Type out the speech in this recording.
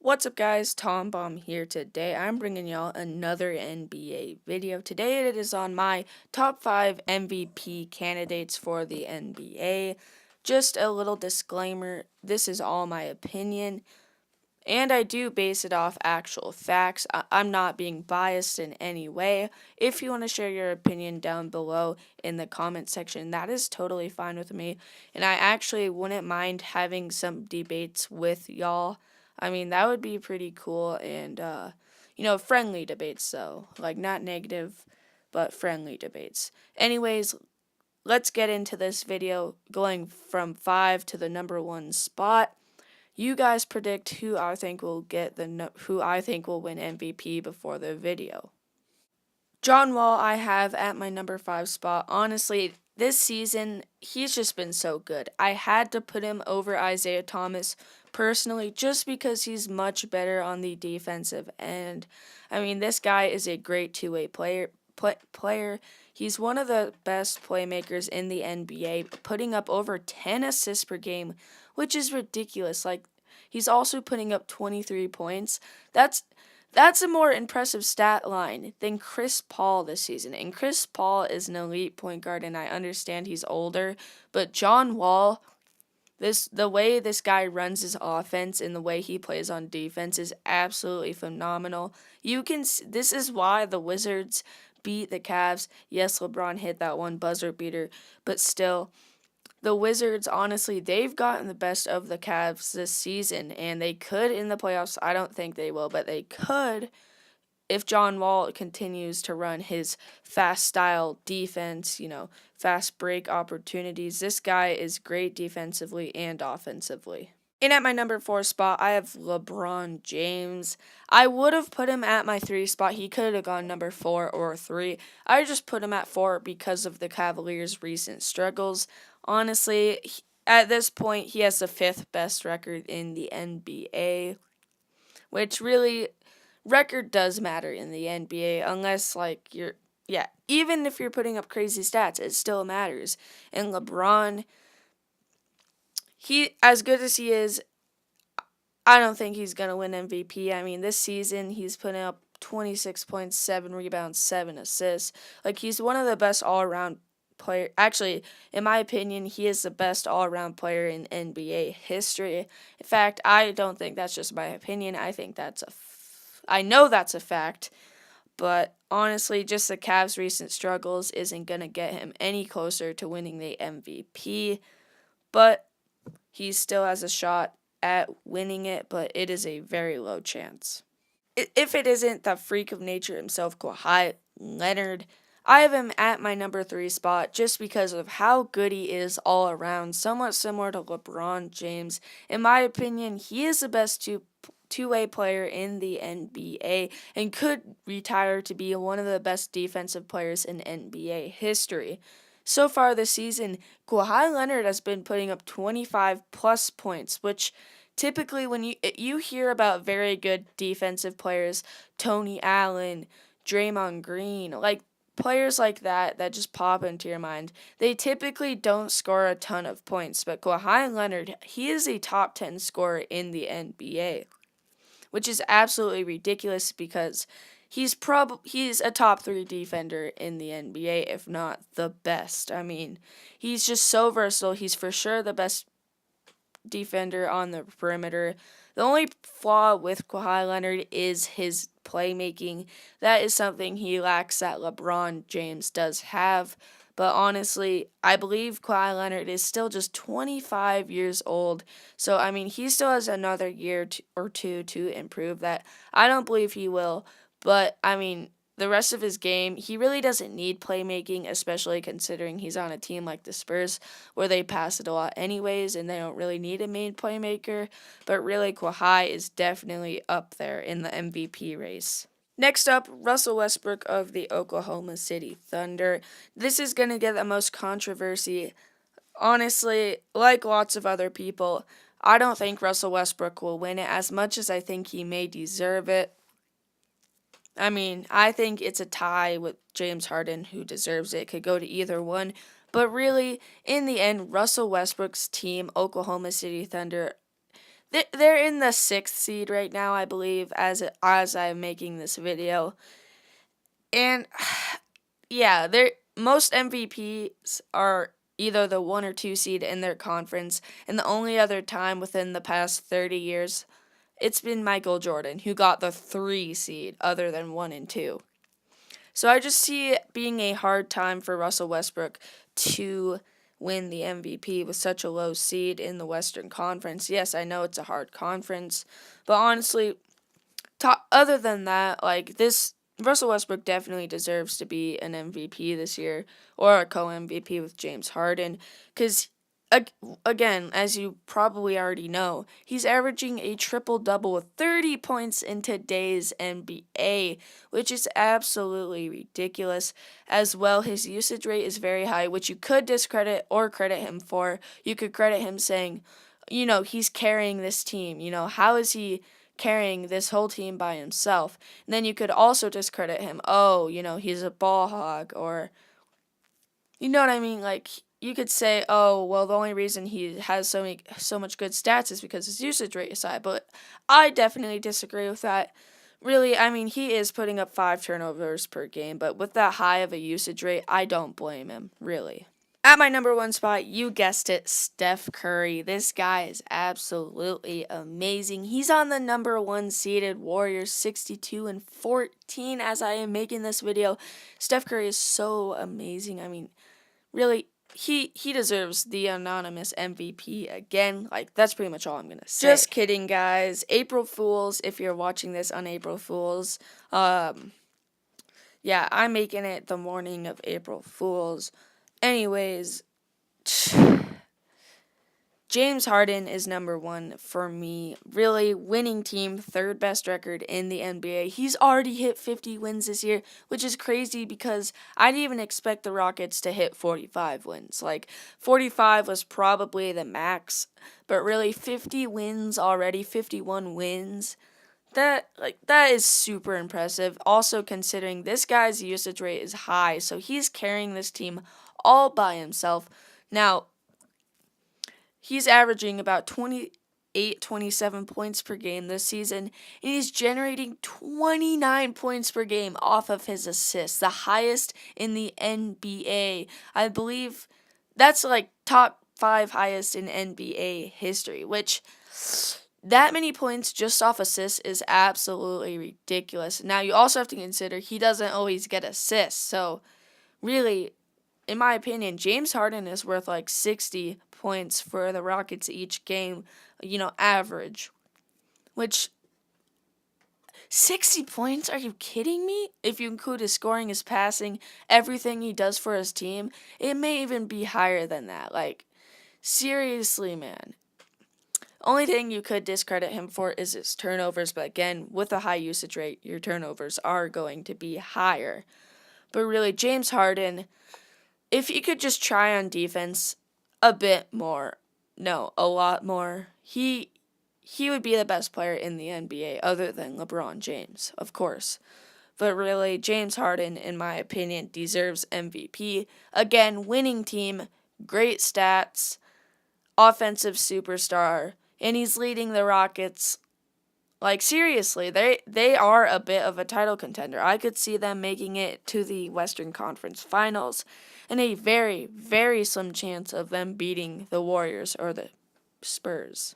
What's up guys, Tom Bomb here today. I'm bringing y'all another NBA video. Today it is on my top 5 MVP candidates for the NBA. Just a little disclaimer, this is all my opinion, and I do base it off actual facts. I'm not being biased in any way. If you want to share your opinion down below in the comment section, that is totally fine with me. And I actually wouldn't mind having some debates with y'all. I mean, that would be pretty cool and, friendly debates though. Like, not negative, but friendly debates. Anyways, let's get into this video going from 5 to the number 1 spot. You guys predict who I think will win MVP before the video. John Wall I have at my number 5 spot. Honestly, this season he's just been so good. I had to put him over Isaiah Thomas personally just because he's much better on the defensive end. I mean, this guy is a great two-way player. He's one of the best playmakers in the NBA, putting up over 10 assists per game, which is ridiculous. Like, he's also putting up 23 points. That's a more impressive stat line than Chris Paul this season. And Chris Paul is an elite point guard, and I understand he's older, but John Wall, the way this guy runs his offense and the way he plays on defense is absolutely phenomenal. This is why the Wizards beat the Cavs. Yes, LeBron hit that one buzzer beater, but still, the Wizards, honestly, they've gotten the best of the Cavs this season, and they could in the playoffs. I don't think they will, but they could if John Wall continues to run his fast style defense, fast break opportunities. This guy is great defensively and offensively. And at my number 4 spot, I have LeBron James. I would have put him at my 3 spot. He could have gone number 4 or 3. I just put him at 4 because of the Cavaliers' recent struggles. Honestly, at this point, he has the 5th best record in the NBA, which really, record does matter in the NBA, unless, even if you're putting up crazy stats, it still matters. And LeBron, as good as he is, I don't think he's going to win MVP. I mean, this season, he's putting up 26 points, 7 rebounds, 7 assists. Like, he's one of the best all-around player. Actually, in my opinion, he is the best all-around player in NBA history. In fact, I don't think that's just my opinion. I think I know that's a fact. But honestly, just the Cavs' recent struggles isn't going to get him any closer to winning the MVP. But he still has a shot at winning it, but it is a very low chance. If it isn't the freak of nature himself, Kawhi Leonard, I have him at my number 3 spot just because of how good he is all around, somewhat similar to LeBron James. In my opinion, he is the best two-way player in the NBA and could retire to be one of the best defensive players in NBA history. So far this season, Kawhi Leonard has been putting up 25-plus points, which typically when you hear about very good defensive players, Tony Allen, Draymond Green, like players like that just pop into your mind, they typically don't score a ton of points. But Kawhi Leonard, he is a top 10 scorer in the NBA, which is absolutely ridiculous because he's a top 3 defender in the NBA, if not the best. I mean, he's just so versatile. He's for sure the best defender on the perimeter. The only flaw with Kawhi Leonard is his playmaking. That is something he lacks that LeBron James does have. But honestly, I believe Kawhi Leonard is still just 25 years old. So, I mean, he still has another year or two to improve that. I don't believe he will. But, I mean, the rest of his game, he really doesn't need playmaking, especially considering he's on a team like the Spurs where they pass it a lot anyways and they don't really need a main playmaker. But really, Kawhi is definitely up there in the MVP race. Next up, Russell Westbrook of the Oklahoma City Thunder. This is going to get the most controversy. Honestly, like lots of other people, I don't think Russell Westbrook will win it as much as I think he may deserve it. I mean, I think it's a tie with James Harden, who deserves it. It could go to either one. But really, in the end, Russell Westbrook's team, Oklahoma City Thunder, they're in the 6th seed right now, I believe, as I'm making this video. And yeah, most MVPs are either the 1 or 2 seed in their conference, and the only other time within the past 30 years it's been Michael Jordan who got the 3 seed other than 1 and 2. So I just see it being a hard time for Russell Westbrook to win the MVP with such a low seed in the Western Conference. Yes, I know it's a hard conference, but honestly, other than that, like this, Russell Westbrook definitely deserves to be an MVP this year or a co-MVP with James Harden because again, as you probably already know, he's averaging a triple-double with 30 points in today's NBA, which is absolutely ridiculous. As well, his usage rate is very high, which you could discredit or credit him for. You could credit him saying, he's carrying this team. How is he carrying this whole team by himself? And then you could also discredit him. Oh, he's a ball hog, or you know what I mean? Like, you could say, oh, well, the only reason he has so much good stats is because his usage rate is high. But I definitely disagree with that. Really, I mean, he is putting up 5 turnovers per game, but with that high of a usage rate, I don't blame him, really. At my number 1 spot, you guessed it, Steph Curry. This guy is absolutely amazing. He's on the number 1 seeded Warriors, 62-14 as I am making this video. Steph Curry is so amazing. I mean, really, he deserves the anonymous MVP again. Like, that's pretty much all I'm going to say. Just kidding, guys. April Fools, if you're watching this on April Fools. Yeah, I'm making it the morning of April Fools. Anyways, James Harden is number 1 for me. Really, winning team, 3rd best record in the NBA. He's already hit 50 wins this year, which is crazy because I didn't even expect the Rockets to hit 45 wins. Like, 45 was probably the max, but really 50 wins already, 51 wins. That is super impressive. Also considering this guy's usage rate is high, so he's carrying this team all by himself. Now, he's averaging about 27 points per game this season, and he's generating 29 points per game off of his assists, the highest in the NBA. I believe that's like top 5 highest in NBA history, which that many points just off assists is absolutely ridiculous. Now, you also have to consider he doesn't always get assists, so really, in my opinion, James Harden is worth like 60 points for the Rockets each game, average. Which, 60 points? Are you kidding me? If you include his scoring, his passing, everything he does for his team, it may even be higher than that. Like, seriously, man. Only thing you could discredit him for is his turnovers, but again, with a high usage rate, your turnovers are going to be higher. But really, James Harden, if he could just try on defense a bit more, no, a lot more, he would be the best player in the NBA other than LeBron James, of course. But really, James Harden, in my opinion, deserves MVP. Again, winning team, great stats, offensive superstar, and he's leading the Rockets. Like, seriously, they are a bit of a title contender. I could see them making it to the Western Conference Finals, and a very, very slim chance of them beating the Warriors or the Spurs.